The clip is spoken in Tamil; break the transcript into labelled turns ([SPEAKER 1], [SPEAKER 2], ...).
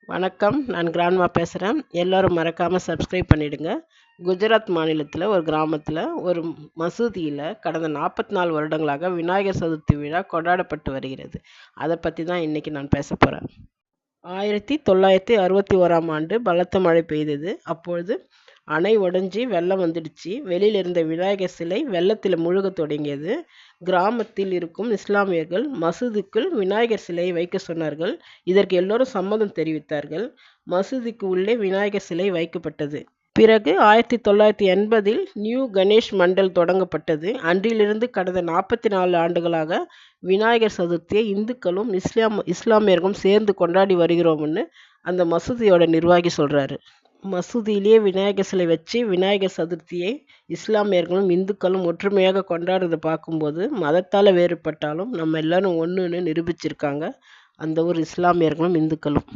[SPEAKER 1] வணக்கம். நான் கிராண்ட்மா பேசுகிறேன். எல்லோரும் மறக்காமல் சப்ஸ்கிரைப் பண்ணிடுங்க. குஜராத் மாநிலத்தில் ஒரு கிராமத்தில் ஒரு மசூதியில் கடந்த 44 வருடங்களாக விநாயகர் சதுர்த்தி விழா கொண்டாடப்பட்டு வருகிறது. அதை பற்றி தான் இன்றைக்கி நான் பேச போகிறேன். 1961ஆம் ஆண்டு பலத்த மழை பெய்தது. அப்பொழுது அணை உடைஞ்சி வெள்ளம் வந்துடுச்சு. வெளியில் இருந்த விநாயகர் சிலை வெள்ளத்தில் முழுக தொடங்கியது. கிராமத்தில் இருக்கும் இஸ்லாமியர்கள் மசூதிக்குள் விநாயகர் சிலையை வைக்க சொன்னார்கள். இதற்கு எல்லோரும் சம்மதம் தெரிவித்தார்கள். மசூதிக்கு உள்ளே விநாயகர் சிலை வைக்கப்பட்டது. பிறகு 1980இல் நியூ கணேஷ் மண்டல் தொடங்கப்பட்டது. அன்றிலிருந்து கடந்த 44 ஆண்டுகளாக விநாயகர் சதுர்த்தியை இந்துக்களும் இஸ்லாமியர்களும் சேர்ந்து கொண்டாடி வருகிறோம்னு அந்த மசூதியோட நிர்வாகி சொல்கிறாரு. மசூதியிலேயே விநாயகர் சிலை வச்சு விநாயகர் சதுர்த்தியை இஸ்லாமியர்களும் இந்துக்களும் ஒற்றுமையாக கொண்டாடுறதை பார்க்கும்போது மதத்தால் வேறுபட்டாலும் நம்ம எல்லாரும் ஒன்றுன்னு நிரூபிச்சிருக்காங்க அந்த ஒரு இஸ்லாமியர்களும் இந்துக்களும்.